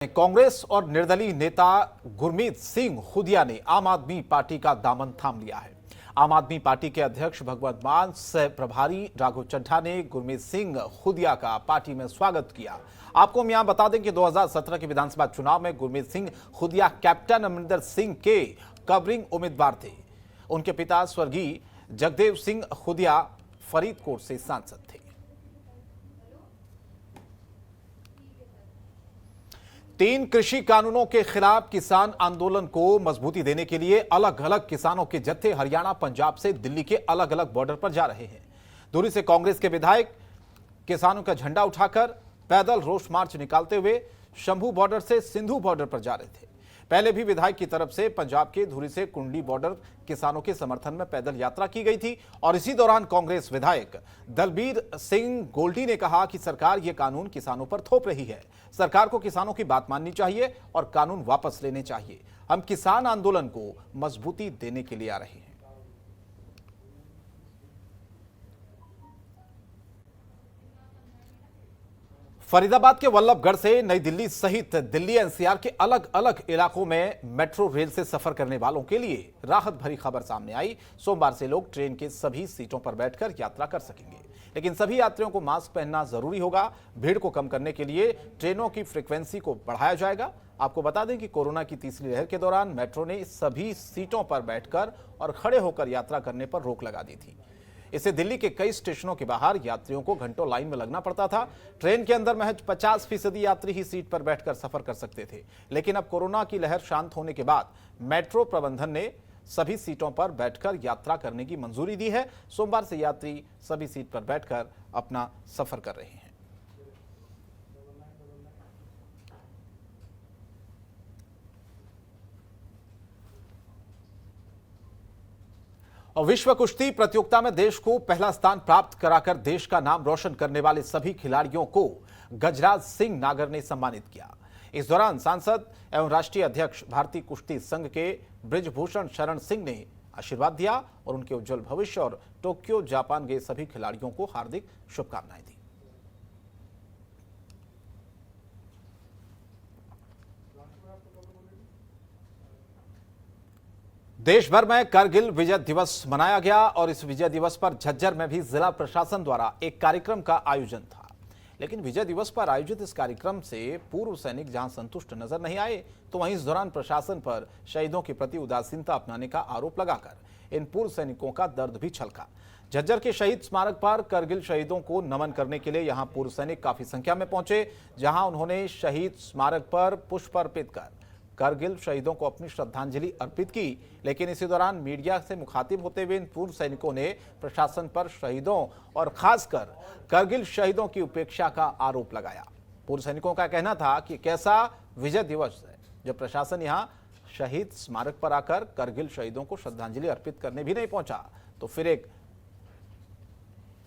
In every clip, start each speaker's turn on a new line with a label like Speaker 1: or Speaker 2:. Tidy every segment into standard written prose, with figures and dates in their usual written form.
Speaker 1: कांग्रेस और निर्दलीय नेता गुरमीत सिंह खुदिया ने आम आदमी पार्टी का दामन थाम लिया है। आम आदमी पार्टी के अध्यक्ष भगवंत मान, सह प्रभारी राघव चड्ढा ने गुरमीत सिंह खुदिया का पार्टी में स्वागत किया। आपको हम यहां बता दें कि 2017 के विधानसभा चुनाव में गुरमीत सिंह खुदिया कैप्टन अमरिंदर सिंह के कवरिंग उम्मीदवार थे। उनके पिता स्वर्गीय जगदेव सिंह खुदिया फरीदकोट से सांसद थे। 3 कृषि कानूनों के खिलाफ किसान आंदोलन को मजबूती देने के लिए अलग अलग किसानों के जत्थे हरियाणा, पंजाब से दिल्ली के अलग अलग बॉर्डर पर जा रहे हैं। दूरी से कांग्रेस के विधायक किसानों का झंडा उठाकर पैदल रोष मार्च निकालते हुए शंभू बॉर्डर से सिंधु बॉर्डर पर जा रहे थे। पहले भी विधायक की तरफ से पंजाब के धुरी से कुंडली बॉर्डर किसानों के समर्थन में पैदल यात्रा की गई थी और इसी दौरान कांग्रेस विधायक दलबीर सिंह गोल्डी ने कहा कि सरकार ये कानून किसानों पर थोप रही है। सरकार को किसानों की बात माननी चाहिए और कानून वापस लेने चाहिए। हम किसान आंदोलन को मजबूती देने के लिए आ रहे हैं। फरीदाबाद के वल्लभगढ़ से नई दिल्ली सहित दिल्ली एनसीआर के अलग अलग इलाकों में मेट्रो रेल से सफर करने वालों के लिए राहत भरी खबर सामने आई। सोमवार से लोग ट्रेन के सभी सीटों पर बैठकर यात्रा कर सकेंगे, लेकिन सभी यात्रियों को मास्क पहनना जरूरी होगा। भीड़ को कम करने के लिए ट्रेनों की फ्रीक्वेंसी को बढ़ाया जाएगा। आपको बता दें कि कोरोना की तीसरी लहर के दौरान मेट्रो ने सभी सीटों पर बैठकर और खड़े होकर यात्रा करने पर रोक लगा दी थी। इससे दिल्ली के कई स्टेशनों के बाहर यात्रियों को घंटों लाइन में लगना पड़ता था। ट्रेन के अंदर महज 50% यात्री ही सीट पर बैठकर सफर कर सकते थे, लेकिन अब कोरोना की लहर शांत होने के बाद मेट्रो प्रबंधन ने सभी सीटों पर बैठकर यात्रा करने की मंजूरी दी है। सोमवार से यात्री सभी सीट पर बैठकर अपना सफर कर रहे हैं। और विश्व कुश्ती प्रतियोगिता में देश को पहला स्थान प्राप्त कराकर देश का नाम रोशन करने वाले सभी खिलाड़ियों को गजराज सिंह नागर ने सम्मानित किया। इस दौरान सांसद एवं राष्ट्रीय अध्यक्ष भारतीय कुश्ती संघ के ब्रिजभूषण शरण सिंह ने आशीर्वाद दिया और उनके उज्जवल भविष्य और टोक्यो जापान गए सभी खिलाड़ियों को हार्दिक शुभकामनाएं दी। देश भर में कारगिल विजय दिवस मनाया गया और इस विजय दिवस पर झज्जर में भी जिला प्रशासन द्वारा एक कार्यक्रम का आयोजन था। लेकिन विजय दिवस पर आयोजित इस कार्यक्रम से पूर्व सैनिक जहां संतुष्ट नजर नहीं आए, तो वहीं इस दौरान प्रशासन पर शहीदों के प्रति उदासीनता अपनाने का आरोप लगाकर इन पूर्व सैनिकों का दर्द भी छलका। झज्जर के शहीद स्मारक पर करगिल शहीदों को नमन करने के लिए यहां पूर्व सैनिक काफी संख्या में पहुंचे, जहां उन्होंने शहीद स्मारक पर पुष्प अर्पित कर करगिल शहीदों को अपनी श्रद्धांजलि अर्पित की। लेकिन इसी दौरान मीडिया से मुखातिब होते हुए इन पूर्व सैनिकों ने प्रशासन पर शहीदों और खासकर करगिल शहीदों की उपेक्षा का आरोप लगाया। पूर्व सैनिकों का कहना था कि कैसा विजय दिवस है जब प्रशासन यहां शहीद स्मारक पर आकर करगिल शहीदों को श्रद्धांजलि अर्पित करने भी नहीं पहुंचा, तो फिर एक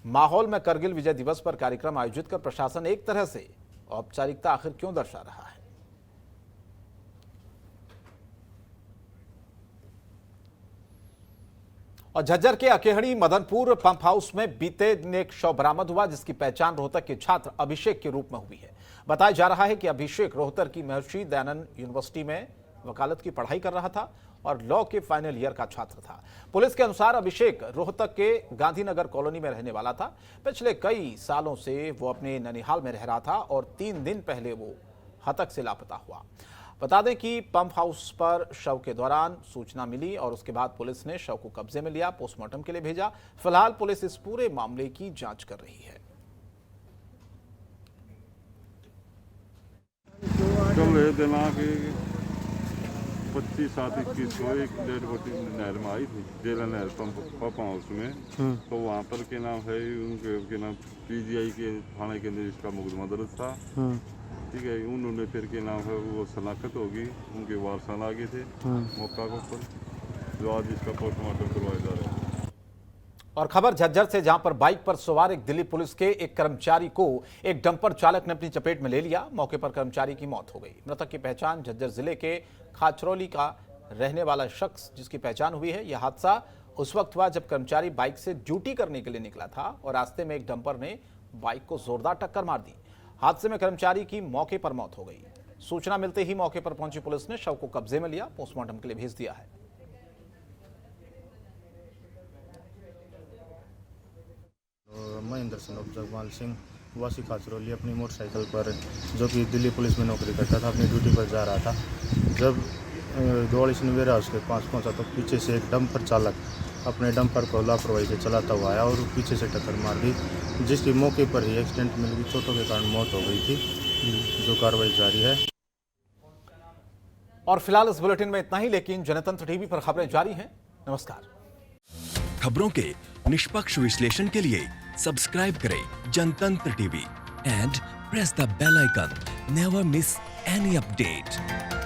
Speaker 1: माहौल में करगिल विजय दिवस पर कार्यक्रम आयोजित कर प्रशासन एक तरह से औपचारिकता आखिर क्यों दर्शा रहा है। और झज्जर के अकेहड़ी मदनपुर पंप हाउस में बीते दिन एक शव बरामद हुआ, जिसकी पहचान रोहतक के छात्र अभिषेक के रूप में हुई है। बताया जा रहा है कि अभिषेक रोहतक की महर्षि दयानंद यूनिवर्सिटी में वकालत की पढ़ाई कर रहा था और लॉ के फाइनल ईयर का छात्र था। पुलिस के अनुसार अभिषेक रोहतक के गांधीनगर कॉलोनी में रहने वाला था। पिछले कई सालों से वो अपने ननिहाल में रह रहा था और 3 दिन पहले वो हतक से लापता हुआ। बता दें कि पंप हाउस पर शव के दौरान सूचना मिली और उसके बाद पुलिस ने शव को कब्जे में लिया, पोस्टमार्टम के लिए भेजा। फिलहाल पुलिस इस पूरे मामले की जांच कर रही है।
Speaker 2: कल दिनांक 25/7/21 को एक डेड बॉडी नहर में आई थी, जेला नहर पंप हाउस में। तो वहाँ पर के नाम है उनके नाम पीजीआई के थाने के अंदर इसका मुकदमा दर्ज था। ठीक है, उन्होंने फिर के नाम है वो शनाख्त होगी, उनके वारसान आगे थे मौका के ऊपर, जो आज इसका पोस्टमार्टम करवाया जा रहा है।
Speaker 1: और खबर झज्जर से, जहां पर बाइक पर सवार एक दिल्ली पुलिस के एक कर्मचारी को एक डंपर चालक ने अपनी चपेट में ले लिया। मौके पर कर्मचारी की मौत हो गई। मृतक की पहचान झज्जर जिले के खाचरौली का रहने वाला शख्स जिसकी पहचान हुई है। यह हादसा उस वक्त हुआ जब कर्मचारी बाइक से ड्यूटी करने के लिए निकला था और रास्ते में एक डंपर ने बाइक को जोरदार टक्कर मार दी। हादसे में कर्मचारी की मौके पर मौत हो गई। सूचना मिलते ही मौके पर पहुंची पुलिस ने शव को कब्जे में लिया, पोस्टमार्टम के लिए भेज दिया है।
Speaker 3: महेंद्र सिंह जगवाल सिंह वासी खाचरोली अपनी मोटरसाइकिल पर, जो कि दिल्ली पुलिस में नौकरी करता था, अपनी ड्यूटी पर जा रहा था। जब दौड़िसन वेयर हाउस के पास पहुंचा तो पीछे से एक डंपर चालक अपने डंपर को लापरवाही से चलाता हुआ आया और पीछे से टक्कर मार दी, जिसकी मौके पर ही एक्सीडेंट में लगी चोटों के कारण मौत हो गई थी, जो कार्रवाई जारी है।
Speaker 1: और फिलहाल इस बुलेटिन में इतना ही, लेकिन जनतंत्र टीवी पर खबरें जारी हैं। नमस्कार।
Speaker 4: खबरों के निष्पक्ष विश्लेषण के लिए सब्सक्राइब करें Janatantra TV and press the bell icon. Never miss any update.